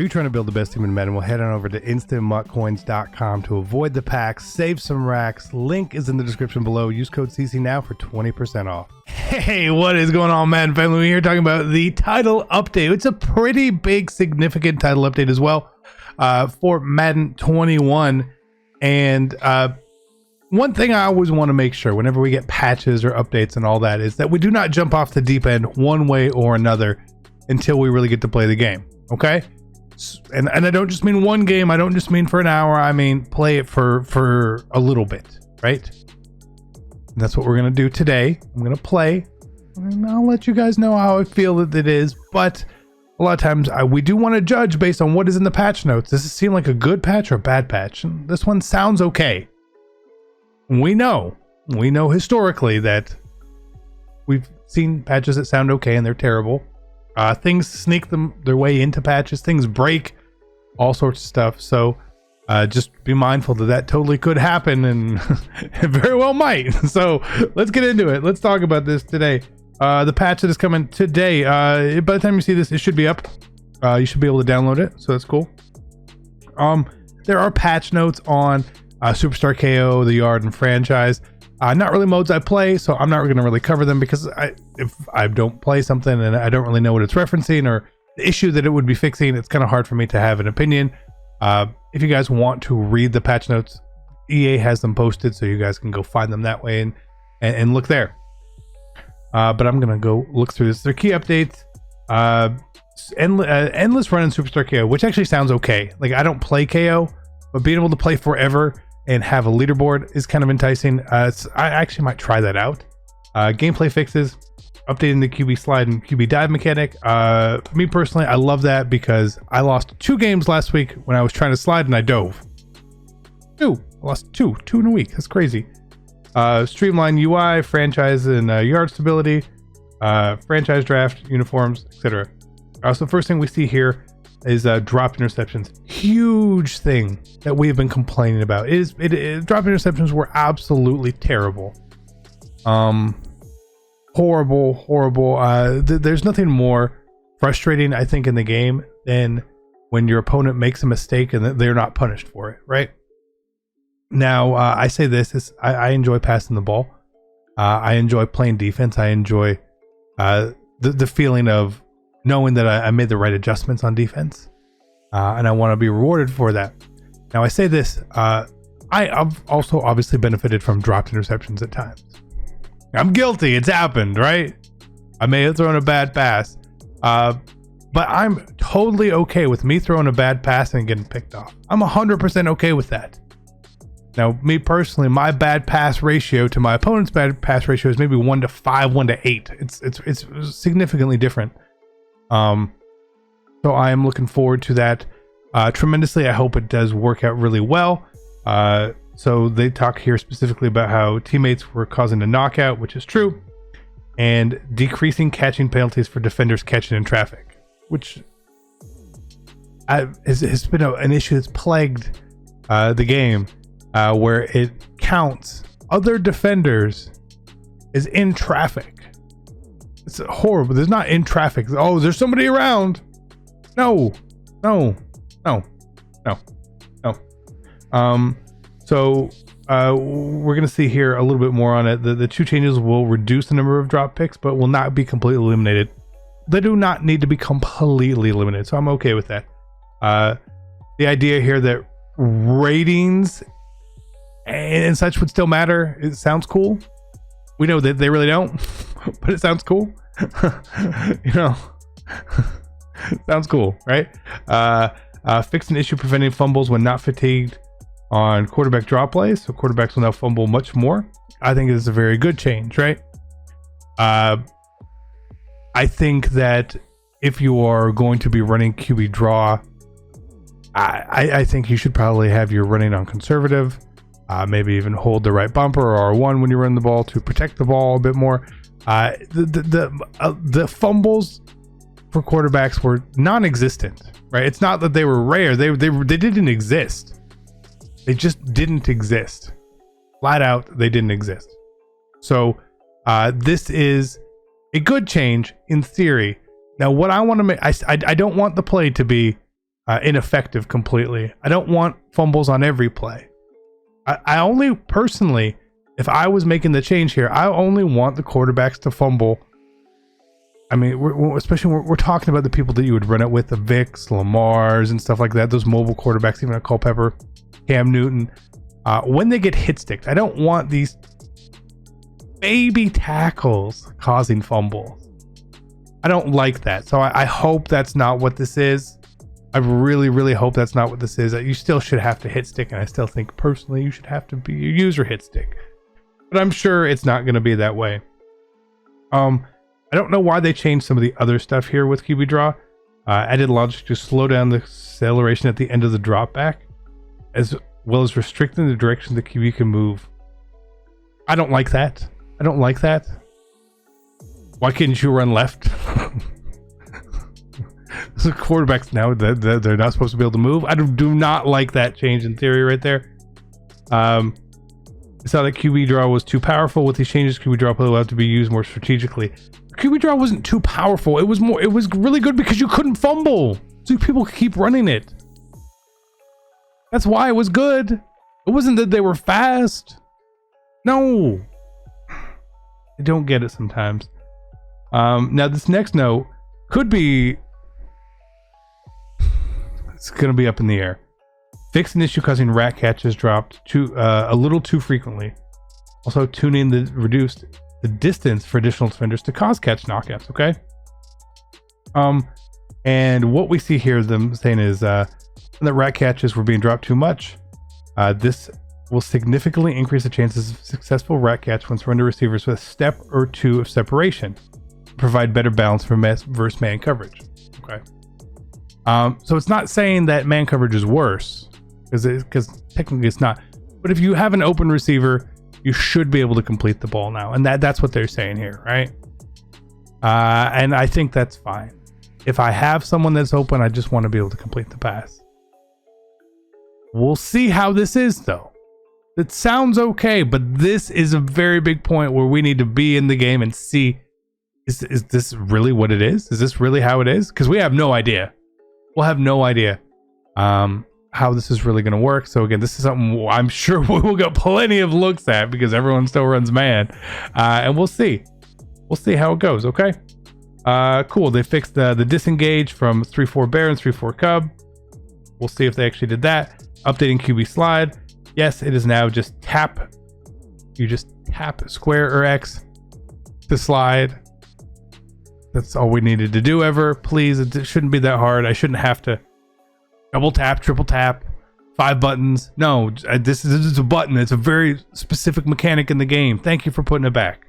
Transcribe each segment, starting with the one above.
Are you trying to build the best team in Madden? Well, head on over to instantmuttcoins.com to avoid the packs, save some racks. Link is in the description below. Use code CC now for 20% off. Hey, what is going on, Madden family? We're here talking about the title update. It's a pretty big, significant title update as well for Madden 21. And one thing I always want to make sure whenever we get patches or updates and all that is that we do not jump off the deep end one way or another until we really get to play the game, okay? And I don't just mean one game. I don't just mean for an hour. I mean play it for a little bit, right? And that's what we're gonna do today. I'm gonna play, and I'll let you guys know how I feel that it is. But a lot of times we do want to judge based on what is in the patch notes. Does it seem like a good patch or a bad patch? And this one sounds okay. We know historically that we've seen patches that sound okay and they're terrible. Things sneak their way into patches, things break, all sorts of stuff. So just be mindful that totally could happen, and it very well might. So let's get into it. Let's talk about this today. The patch that is coming today, by the time you see this, it should be up. You should be able to download it, so that's cool. There are patch notes on Superstar KO, the Yard, and Franchise. Not really modes I play, so I'm not going to really cover them because if I don't play something and I don't really know what it's referencing or the issue that it would be fixing, it's kind of hard for me to have an opinion. If you guys want to read the patch notes, EA has them posted, so you guys can go find them that way and look there. But I'm going to go look through this. Their key updates, endless run in Superstar KO, which actually sounds okay. Like, I don't play KO, but being able to play forever and have a leaderboard is kind of enticing. I actually might try that out. Gameplay fixes, updating the QB slide and QB dive mechanic. Me personally, I love that because I lost 2 games last week when I was trying to slide and I dove. I lost two in a week. That's crazy. Streamline UI, franchise and yard stability, franchise draft, uniforms, etc. So the first thing we see here is dropped interceptions. Huge thing that we have been complaining about is dropped interceptions were absolutely terrible. Horrible. There's nothing more frustrating, I think, in the game than when your opponent makes a mistake and they're not punished for it, right? Now, I say this, I enjoy passing the ball. I enjoy playing defense. I enjoy the feeling of knowing that I made the right adjustments on defense, and I want to be rewarded for that. Now, I say this, I've also obviously benefited from dropped interceptions at times. I'm guilty. It's happened, right? I may have thrown a bad pass, but I'm totally okay with me throwing a bad pass and getting picked off. I'm 100% okay with that. Now, me personally, my bad pass ratio to my opponent's bad pass ratio is maybe 1 to 5, 1 to 8. It's significantly different. So I am looking forward to that tremendously. I hope it does work out really well. So they talk here specifically about how teammates were causing a knockout, which is true, and decreasing catching penalties for defenders catching in traffic, which has been an issue that's plagued the game, where it counts other defenders as in traffic. It's horrible. There's not in traffic. Oh, there's somebody around. No. So we're going to see here a little bit more on it. The 2 changes will reduce the number of drop picks, but will not be completely eliminated. They do not need to be completely eliminated, so I'm okay with that. The idea here that ratings and such would still matter, it sounds cool. We know that they really don't, but it sounds cool. Sounds cool, right? Fixed an issue preventing fumbles when not fatigued on quarterback draw plays, so quarterbacks will now fumble much more. I think it is a very good change, right? I think that if you are going to be running QB draw, I think you should probably have your running on conservative. Maybe even hold the right bumper or R1 when you run the ball to protect the ball a bit more. The fumbles for quarterbacks were non-existent, right? It's not that they were rare. They didn't exist. They just didn't exist. Flat out, they didn't exist. So this is a good change in theory. Now, what I want to make, I don't want the play to be ineffective completely. I don't want fumbles on every play. I only personally, if I was making the change here, I only want the quarterbacks to fumble. I mean, we're talking about the people that you would run it with, the Vicks, Lamars, and stuff like that. Those mobile quarterbacks, even a Culpepper, Cam Newton. When they get hit sticked, I don't want these baby tackles causing fumbles. I don't like that. So I hope that's not what this is. I really, really hope that's not what this is. You still should have to hit stick, and I still think personally you should have to be a user hit stick. But I'm sure it's not going to be that way. I don't know why they changed some of the other stuff here with QB draw. Added logic to slow down the acceleration at the end of the drop back, as well as restricting the direction the QB can move. I don't like that. I don't like that. Why couldn't you run left? The quarterbacks now that they're not supposed to be able to move. I do not like that change in theory right there. It's not that QB draw was too powerful. With these changes, QB draw will have to be used more strategically. QB draw wasn't too powerful. It was really good because you couldn't fumble, so people could keep running it. That's why it was good. It wasn't that they were fast. No, I don't get it sometimes. Now this next note could be. It's going to be up in the air. Fix an issue causing rat catches dropped a little too frequently. Also tuning reduced the distance for additional defenders to cause catch knockouts. Okay. And what we see here them saying is that rat catches were being dropped too much. This will significantly increase the chances of successful rat catch when surrender receivers with a step or two of separation. Provide better balance for versus man coverage. Okay. So it's not saying that man coverage is worse, because technically it's not. But if you have an open receiver, you should be able to complete the ball now, and that's what they're saying here, right? And I think that's fine. If I have someone that's open, I just want to be able to complete the pass. We'll see how this is, though. It sounds okay, but this is a very big point where we need to be in the game and see, is this really what it is? Is this really how it is? Because we have no idea. We'll have no idea how this is really going to work. So again, this is something I'm sure we will get plenty of looks at because everyone still runs man, and we'll see how it goes. Okay, cool. They fixed the disengage from 3-4 bear and 3-4 cub. We'll see if they actually did that. Updating QB slide. Yes, it is now just tap. You just tap square or X to slide. That's all we needed to do ever. Please, it shouldn't be that hard. I shouldn't have to double tap, triple tap, 5 buttons. No, this is a button. It's a very specific mechanic in the game. Thank you for putting it back.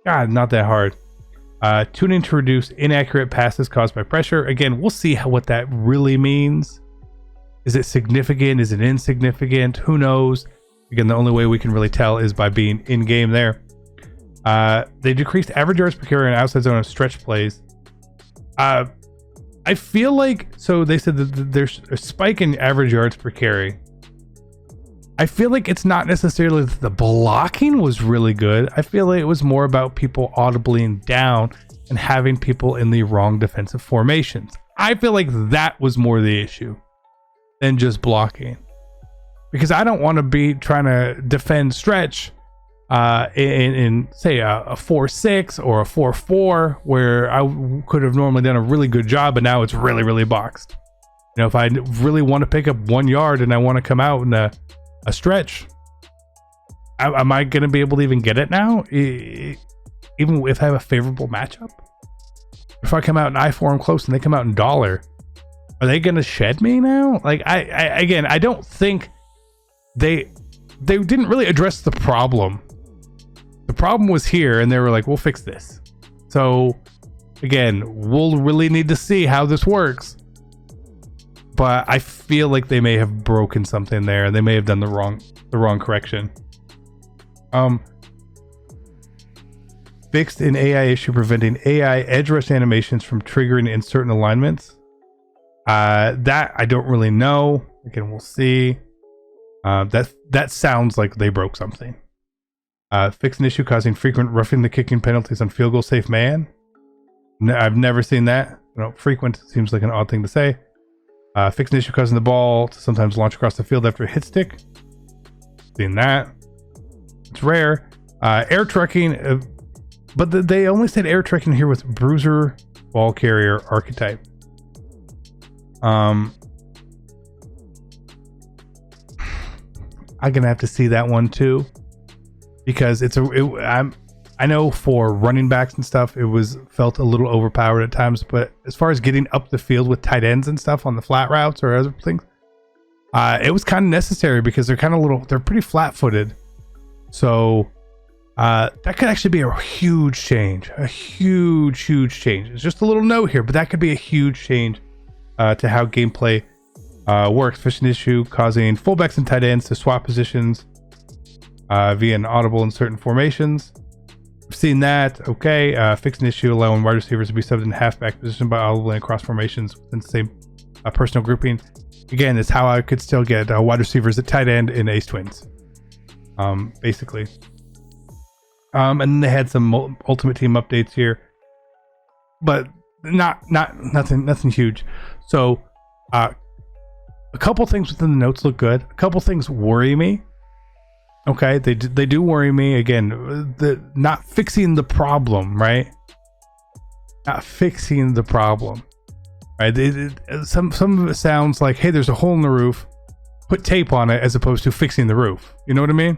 God, not that hard. Tuning to reduce inaccurate passes caused by pressure. Again, we'll see what that really means. Is it significant? Is it insignificant? Who knows? Again, the only way we can really tell is by being in game there. They decreased average yards per carry and outside zone of stretch plays. I feel like, so they said that there's a spike in average yards per carry. I feel like it's not necessarily that the blocking was really good. I feel like it was more about people audibly down and having people in the wrong defensive formations. I feel like that was more the issue than just blocking, because I don't want to be trying to defend stretch in say a 4-6 or a 4-4 where I could have normally done a really good job, but now it's really boxed. You know, if I really want to pick up 1 yard and I want to come out in a stretch, am I going to be able to even get it now, even if I have a favorable matchup? If I come out in I-4 close and they come out in dollar, are they going to shed me now? Like, I don't think they didn't really address the problem. The problem was here, and they were like, we'll fix this. So again, we'll really need to see how this works. But I feel like they may have broken something there. They may have done the wrong correction. Fixed an AI issue preventing AI edge rush animations from triggering in certain alignments. That I don't really know. Again, we'll see. That sounds like they broke something. Fix an issue causing frequent roughing the kicking penalties on field goal safe man. I've never seen that. Frequent seems like an odd thing to say. Fix an issue causing the ball to sometimes launch across the field after a hit stick. Seen that. It's rare. Air trucking, but they only said air trucking here with bruiser ball carrier archetype. I'm gonna have to see that one too, because I know for running backs and stuff, it felt a little overpowered at times, but as far as getting up the field with tight ends and stuff on the flat routes or other things, it was kind of necessary because they're pretty flat-footed. So that could actually be a huge change, a huge change. It's just a little note here, but that could be a huge change to how gameplay works. Fish an issue causing fullbacks and tight ends to swap positions via an audible in certain formations. I've seen that. Okay. Fix an issue allowing wide receivers to be subbed in halfback position by audibly across formations within the same personal grouping. Again, it's how I could still get wide receivers at tight end in Ace Twins. Basically. And then they had some Ultimate Team updates here, but nothing huge. So a couple things within the notes look good. A couple things worry me. Okay, they do worry me. Again, the not fixing the problem, right? Not fixing the problem, right? Some of it sounds like, hey, there's a hole in the roof, put tape on it, as opposed to fixing the roof. You know what I mean?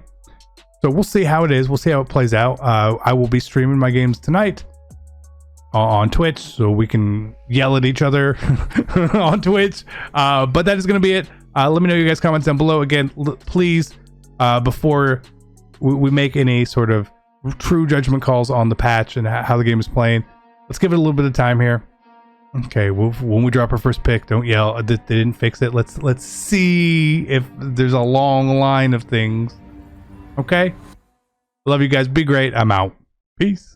So we'll see how it is. We'll see how it plays out. I will be streaming my games tonight on Twitch, so we can yell at each other on Twitch. But that is going to be it. Let me know your guys' comments down below. Again, please. Before we make any sort of true judgment calls on the patch and how the game is playing, let's give it a little bit of time here. Okay, when we drop our first pick, don't yell they didn't fix it. Let's see if there's a long line of things. Okay, love you guys. Be great. I'm out. Peace.